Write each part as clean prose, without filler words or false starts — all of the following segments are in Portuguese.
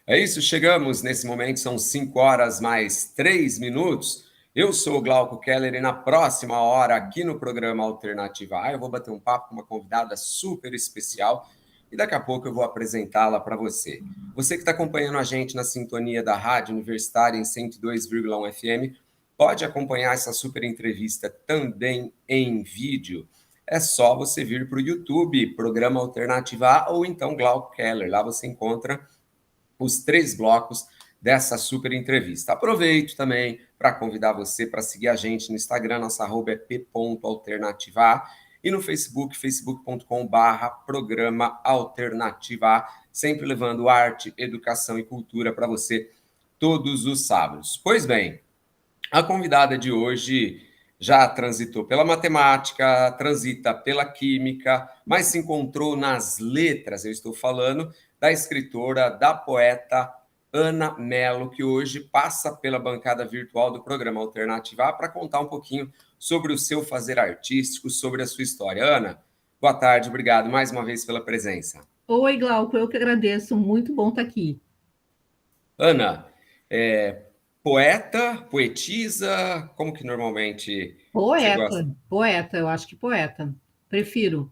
É isso, chegamos nesse momento, são 5 horas mais 3 minutos. Eu sou o Glauco Keller e na próxima hora, aqui no programa Alternativa A, eu vou bater um papo com uma convidada super especial e daqui a pouco eu vou apresentá-la para você. Você que está acompanhando a gente na sintonia da Rádio Universitária em 102,1 FM, pode acompanhar essa super entrevista também em vídeo. É só você vir para o YouTube, Programa Alternativa A, ou então Glauco Keller. Lá você encontra os 3 blocos dessa super entrevista. Aproveito também para convidar você para seguir a gente no Instagram, nossa arroba é p.alternativa, e no Facebook, facebook.com/programa Alternativa, sempre levando arte, educação e cultura para você todos os sábados. Pois bem, a convidada de hoje já transitou pela matemática, transita pela química, mas se encontrou nas letras. Eu estou falando da escritora, da poeta Ana Mello, que hoje passa pela bancada virtual do programa Alternativa para contar um pouquinho sobre o seu fazer artístico, sobre a sua história. Ana, boa tarde, obrigado mais uma vez pela presença. Oi, Glauco, eu que agradeço, muito bom estar aqui. Ana, poeta, poetisa, como que normalmente você gosta? Poeta, eu acho que poeta, prefiro.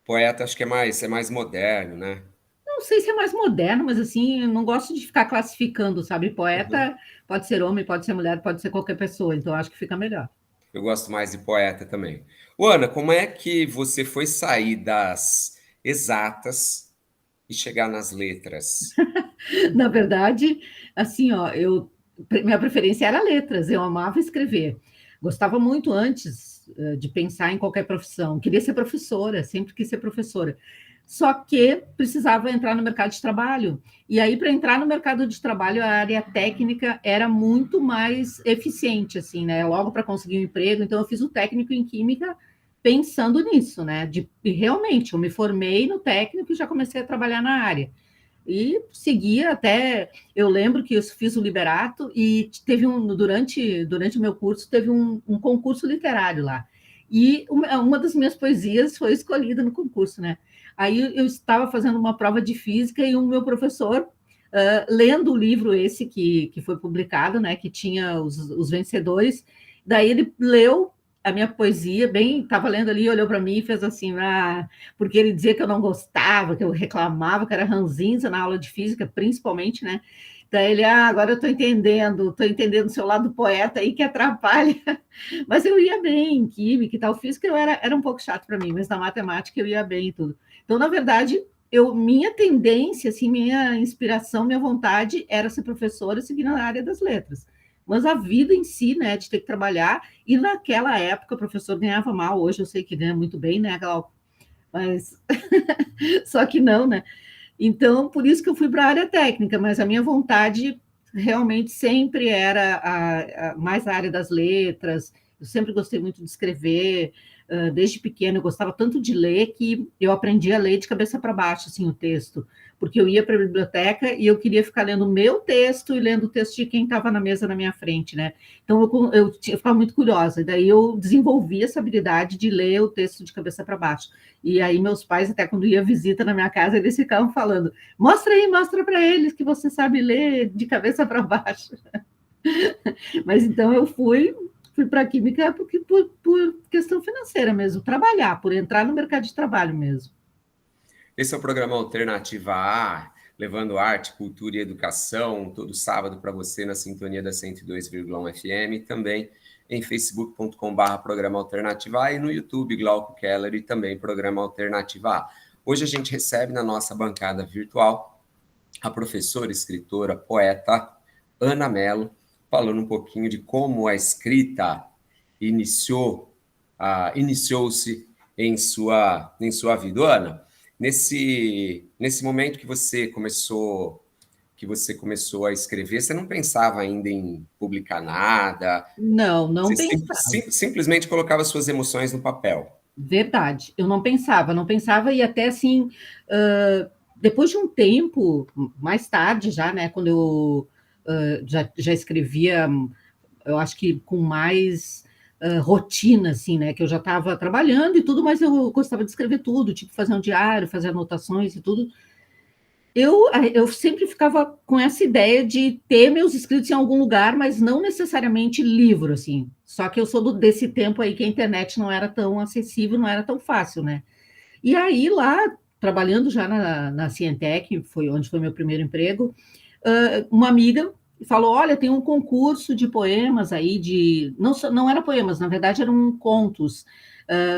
Poeta acho que é mais moderno, né? Não sei se é mais moderno, mas assim, eu não gosto de ficar classificando, sabe? Uhum. Poeta pode ser homem, pode ser mulher, pode ser qualquer pessoa, então eu acho que fica melhor. Eu gosto mais de poeta também. Ô, Ana, como é que você foi sair das exatas e chegar nas letras? Na verdade, assim, ó, minha preferência era letras, eu amava escrever. Gostava muito antes de pensar em qualquer profissão. Queria ser professora, sempre quis ser professora. Só que precisava entrar no mercado de trabalho. E aí, para entrar no mercado de trabalho, a área técnica era muito mais eficiente, assim, né? Logo para conseguir um emprego. Então, eu fiz o técnico em química pensando nisso, né? E realmente, eu me formei no técnico e já comecei a trabalhar na área. E seguia até. Eu lembro que eu fiz o Liberato e teve durante o meu curso, teve um concurso literário lá. E uma das minhas poesias foi escolhida no concurso, né? Aí eu estava fazendo uma prova de física e o meu professor, lendo o livro esse que foi publicado, né? Que tinha os vencedores, daí ele leu a minha poesia, bem, estava lendo ali, olhou para mim e fez assim, porque ele dizia que eu não gostava, que eu reclamava, que era ranzinza na aula de física, principalmente, né? Daí ele, agora eu estou entendendo o seu lado poeta aí que atrapalha. Mas eu ia bem em química e tal, física era um pouco chato para mim, mas na matemática eu ia bem e tudo. Então, na verdade, minha tendência, assim, minha inspiração, minha vontade era ser professora seguindo a área das letras. Mas a vida em si, né, de ter que trabalhar, e naquela época o professor ganhava mal, hoje eu sei que ganha muito bem, né, Glauco? Mas só que não, né? Então, por isso que eu fui para a área técnica, mas a minha vontade realmente sempre era mais a área das letras. Eu sempre gostei muito de escrever, desde pequeno eu gostava tanto de ler que eu aprendi a ler de cabeça para baixo, assim, o texto, porque eu ia para a biblioteca e eu queria ficar lendo o meu texto e lendo o texto de quem estava na mesa na minha frente, né? Então eu ficava muito curiosa, e daí eu desenvolvi essa habilidade de ler o texto de cabeça para baixo. E aí meus pais, até quando ia visita na minha casa, eles ficavam falando: mostra aí, mostra para eles que você sabe ler de cabeça para baixo. Mas então eu fui para a química porque, por questão financeira mesmo, trabalhar, por entrar no mercado de trabalho mesmo. Esse é o programa Alternativa A, levando arte, cultura e educação todo sábado para você na sintonia da 102,1 FM, também em facebook.com/programa Alternativa A e no YouTube Glauco Keller e também programa Alternativa A. Hoje a gente recebe na nossa bancada virtual a professora, escritora, poeta Ana Mello, falando um pouquinho de como a escrita iniciou-se em sua vida. Ana, nesse momento que você começou a escrever, você não pensava ainda em publicar nada, Não, não você pensava. simplesmente colocava suas emoções no papel. Verdade. Eu não pensava, e até assim, depois de um tempo, mais tarde já, né, quando eu já escrevia, eu acho que com mais rotina, assim, né, que eu já estava trabalhando e tudo, mas eu gostava de escrever tudo, tipo fazer um diário, fazer anotações e tudo. Eu sempre ficava com essa ideia de ter meus escritos em algum lugar, mas não necessariamente livro, assim. Só que eu sou desse tempo aí que a internet não era tão acessível, não era tão fácil, né? E aí, lá, trabalhando já na Cientec, foi onde foi meu primeiro emprego, uma amiga falou: Olha, tem um concurso de poemas aí, não era poemas, na verdade eram contos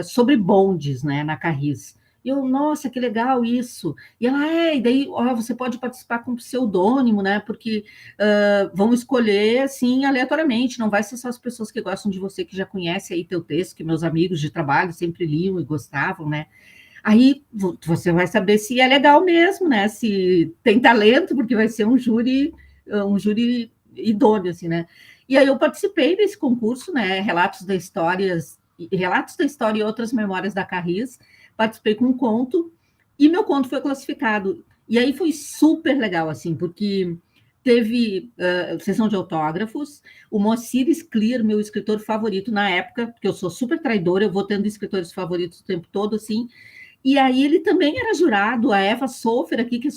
sobre bondes, né, na Carris. E eu, nossa, que legal isso. E ela, e daí ó, você pode participar com pseudônimo, né? Porque vão escolher assim aleatoriamente, não vai ser só as pessoas que gostam de você, que já conhecem aí teu texto, que meus amigos de trabalho sempre liam e gostavam, né? Aí você vai saber se é legal mesmo, né? Se tem talento, porque vai ser um júri idôneo, assim, né? E aí eu participei desse concurso, né? Relatos da história e outras memórias da Carris. Participei com um conto e meu conto foi classificado. E aí foi super legal, assim, porque teve sessão de autógrafos. O Moacir Scliar, meu escritor favorito na época, porque eu sou super traidora, eu vou tendo escritores favoritos o tempo todo, assim. E aí ele também era jurado, a Eva Sofer aqui, que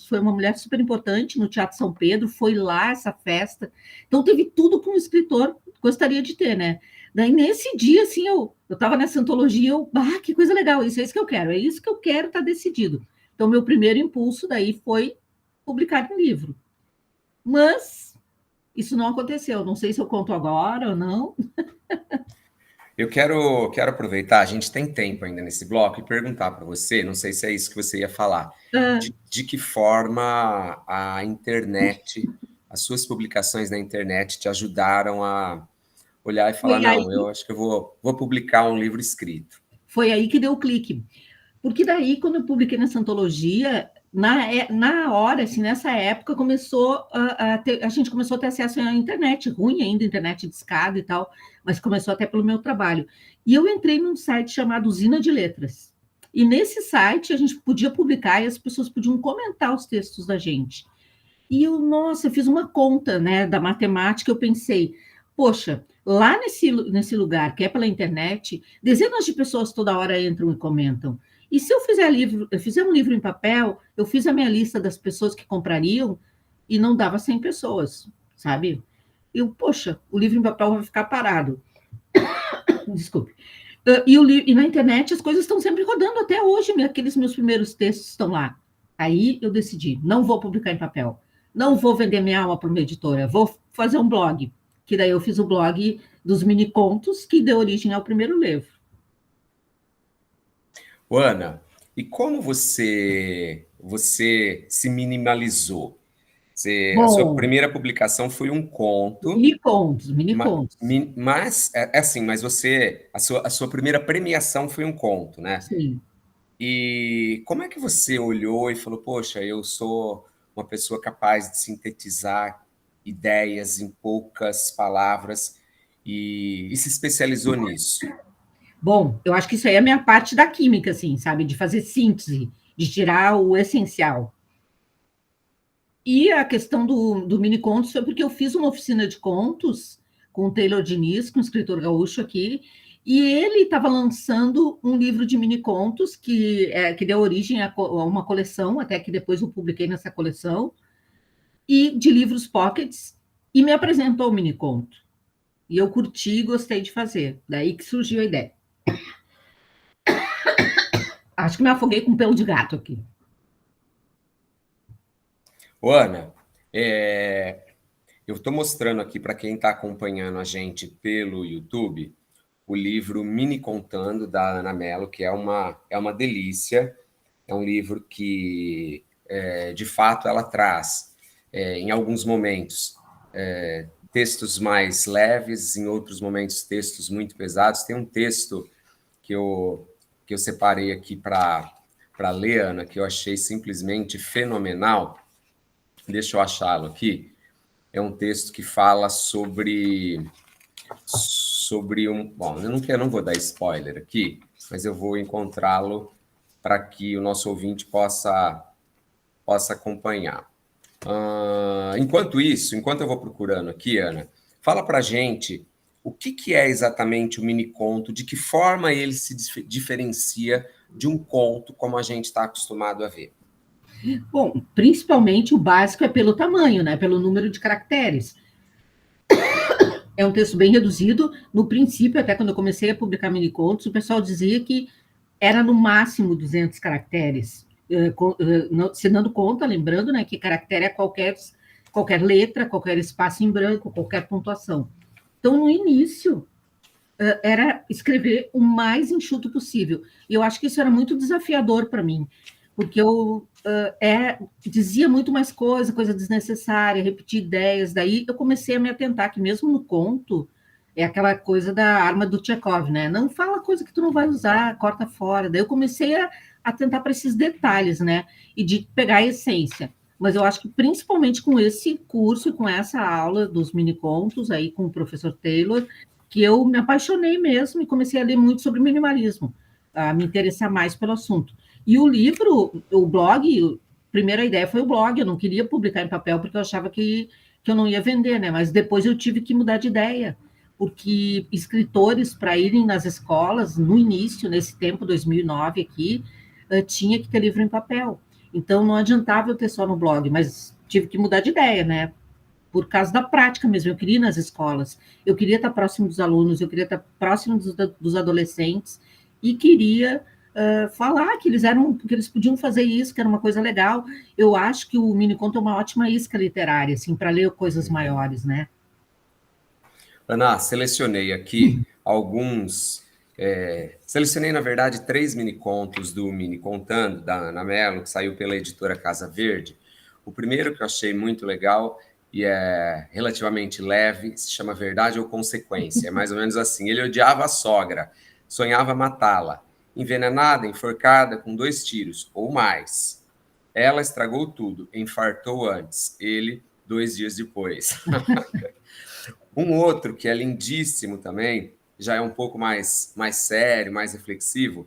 foi uma mulher super importante no Teatro São Pedro, foi lá essa festa. Então teve tudo que um escritor gostaria de ter, né? Daí nesse dia, assim, eu estava nessa antologia, que coisa legal, isso é isso que eu quero, é isso que eu quero, tá decidido. Então meu primeiro impulso daí foi publicar um livro. Mas isso não aconteceu, não sei se eu conto agora ou não. Eu quero aproveitar, a gente tem tempo ainda nesse bloco, e perguntar para você, não sei se é isso que você ia falar, Ah, de que forma a internet, as suas publicações na internet te ajudaram a olhar e falar, foi aí, não, eu acho que eu vou publicar um livro escrito. foi aí que deu o clique. Porque daí, quando eu publiquei nessa antologia, na hora, assim, nessa época, a gente começou a ter acesso à internet, ruim ainda, internet de escada e tal, mas começou até pelo meu trabalho. E eu entrei num site chamado Usina de Letras. E nesse site a gente podia publicar e as pessoas podiam comentar os textos da gente. E eu, nossa, eu fiz uma conta, né, da matemática, eu pensei, poxa, lá nesse lugar, que é pela internet, dezenas de pessoas toda hora entram e comentam. E se eu fizer um livro em papel, eu fiz a minha lista das pessoas que comprariam e não dava 100 pessoas, sabe? Eu, poxa, o livro em papel vai ficar parado. Desculpe. E na internet as coisas estão sempre rodando até hoje, aqueles meus primeiros textos estão lá. Aí eu decidi, não vou publicar em papel, não vou vender minha alma para uma editora, vou fazer um blog, que daí eu fiz o blog dos mini contos que deu origem ao primeiro livro. Ana, e como você se minimalizou? A sua Bom, primeira publicação foi um conto, mini contos, mini contos. mas é assim, mas a sua primeira premiação foi um conto, né? Sim. E como é que você olhou e falou, poxa, eu sou uma pessoa capaz de sintetizar ideias em poucas palavras e se especializou nisso? Bom, eu acho que isso aí é a minha parte da química, assim, sabe? De fazer síntese, de tirar o essencial. E a questão do mini contos foi porque eu fiz uma oficina de contos com o Taylor Diniz, com o escritor gaúcho aqui, e ele estava lançando um livro de mini contos que deu origem a uma coleção, até que depois eu publiquei nessa coleção, e de livros pockets, e me apresentou o mini conto. E eu curti e gostei de fazer. Daí que surgiu a ideia. Acho que me afoguei com pelo de gato aqui. Ô, Ana, eu estou mostrando aqui para quem está acompanhando a gente pelo YouTube o livro Mini Contando, da Ana Mello, que é uma delícia. É um livro que, de fato, ela traz, em alguns momentos, textos mais leves, em outros momentos, textos muito pesados. Tem um texto que eu separei aqui para ler, Ana, que eu achei simplesmente fenomenal. Deixa eu achá-lo aqui. É um texto que fala sobre um. Bom, eu não vou dar spoiler aqui, mas eu vou encontrá-lo para que o nosso ouvinte possa acompanhar. Enquanto isso, enquanto eu vou procurando aqui, Ana, fala para a gente o que é exatamente o mini conto, de que forma ele se diferencia de um conto como a gente está acostumado a ver. Bom, principalmente o básico é pelo tamanho, né? Pelo número de caracteres. É um texto bem reduzido. No princípio, até quando eu comecei a publicar minicontos, o pessoal dizia que era no máximo 200 caracteres. Se dando conta, lembrando, né, que caractere é qualquer letra, qualquer espaço em branco, qualquer pontuação. Então, no início, era escrever o mais enxuto possível. E eu acho que isso era muito desafiador para mim, porque eu dizia muito mais coisa desnecessária, repetia ideias. Daí eu comecei a me atentar que mesmo no conto é aquela coisa da arma do Tchekov, né? Não fala coisa que tu não vai usar, corta fora. Daí eu comecei a tentar para esses detalhes, né? E de pegar a essência. Mas eu acho que principalmente com esse curso e com essa aula dos mini contos aí com o professor Taylor, que eu me apaixonei mesmo e comecei a ler muito sobre minimalismo, a me interessar mais pelo assunto. E o livro, o blog, a primeira ideia foi o blog, eu não queria publicar em papel porque eu achava que eu não ia vender, né? Mas depois eu tive que mudar de ideia, porque escritores, para irem nas escolas, no início, nesse tempo, 2009 aqui, tinha que ter livro em papel. Então não adiantava eu ter só no blog, mas tive que mudar de ideia, né? Por causa da prática mesmo, eu queria ir nas escolas, eu queria estar próximo dos alunos, eu queria estar próximo dos adolescentes e queria falar que eles podiam fazer isso, que era uma coisa legal. Eu acho que o mini conto é uma ótima isca literária, assim, para ler coisas maiores, né? Ana, selecionei aqui alguns. Selecionei, na verdade, 3 mini contos do Mini Contando, da Ana Mello, que saiu pela editora Casa Verde. O primeiro que eu achei muito legal e é relativamente leve, se chama Verdade ou Consequência. É mais ou menos assim. Ele odiava a sogra, sonhava matá-la, envenenada, enforcada com 2 tiros ou mais. Ela estragou tudo, infartou antes, ele 2 dias depois. Um outro que é lindíssimo também, já é um pouco mais sério, mais reflexivo,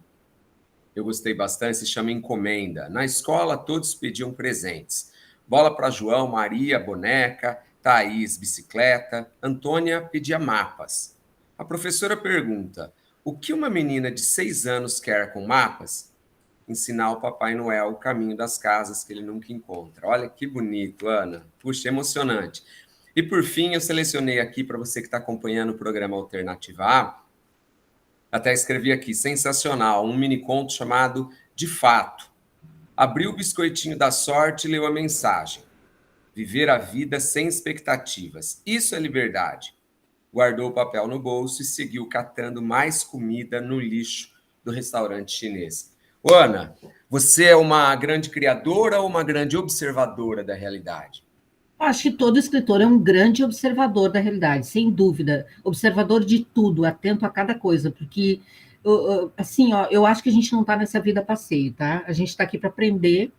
eu gostei bastante, se chama Encomenda. Na escola, todos pediam presentes. Bola para João, Maria, boneca, Thaís, bicicleta, Antônia pedia mapas. A professora pergunta, o que uma menina de 6 anos quer com mapas? Ensinar o Papai Noel o caminho das casas que ele nunca encontra. Olha que bonito, Ana. Puxa, emocionante. E por fim, eu selecionei aqui para você que está acompanhando o programa Alternativa A, até escrevi aqui, sensacional, um mini conto chamado De Fato. Abriu o biscoitinho da sorte e leu a mensagem. Viver a vida sem expectativas. Isso é liberdade. Guardou o papel no bolso e seguiu catando mais comida no lixo do restaurante chinês. Ô, Ana, você é uma grande criadora ou uma grande observadora da realidade? Acho que todo escritor é um grande observador da realidade, sem dúvida. Observador de tudo, atento a cada coisa, porque, assim, ó, eu acho que a gente não está nessa vida a passeio, tá? A gente está aqui para aprender,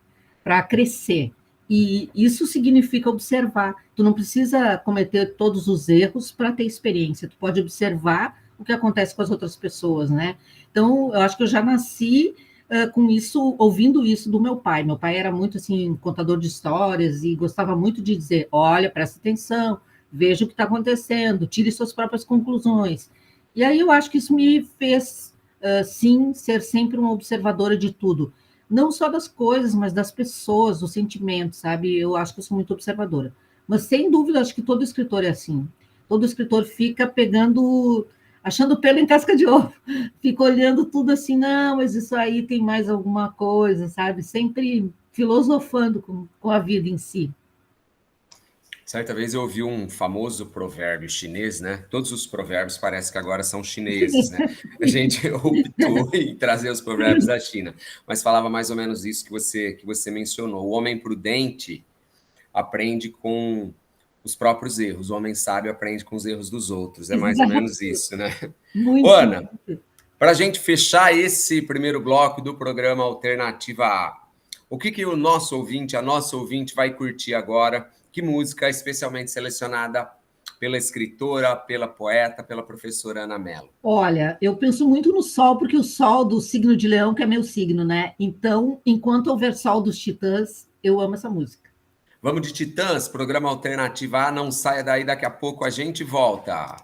para crescer. E isso significa observar. Tu não precisa cometer todos os erros para ter experiência. Tu pode observar o que acontece com as outras pessoas, né? Então, eu acho que eu já nasci com isso, ouvindo isso do meu pai. Meu pai era muito assim, contador de histórias e gostava muito de dizer: olha, presta atenção, veja o que está acontecendo, tire suas próprias conclusões. E aí eu acho que isso me fez, sim, ser sempre uma observadora de tudo. Não só das coisas, mas das pessoas, dos sentimentos, sabe? Eu acho que eu sou muito observadora. Mas, sem dúvida, acho que todo escritor é assim. Todo escritor fica pegando, achando pelo em casca de ovo, fica olhando tudo assim, não, mas isso aí tem mais alguma coisa, sabe? Sempre filosofando com a vida em si. Certa vez eu ouvi um famoso provérbio chinês, né? Todos os provérbios parece que agora são chineses, né? A gente optou em trazer os provérbios da China, mas falava mais ou menos isso que você mencionou. O homem prudente aprende com os próprios erros, o homem sábio aprende com os erros dos outros. É mais ou menos isso, né? Ô, Muito. Ana, para a gente fechar esse primeiro bloco do programa Alternativa A, o que o nosso ouvinte, a nossa ouvinte vai curtir agora? Que música especialmente selecionada pela escritora, pela poeta, pela professora Ana Mello? Olha, eu penso muito no sol, porque o sol do signo de Leão, que é meu signo, né? Então, enquanto houver sol dos Titãs, eu amo essa música. Vamos de Titãs, programa Alternativa A, não saia daí, daqui a pouco a gente volta.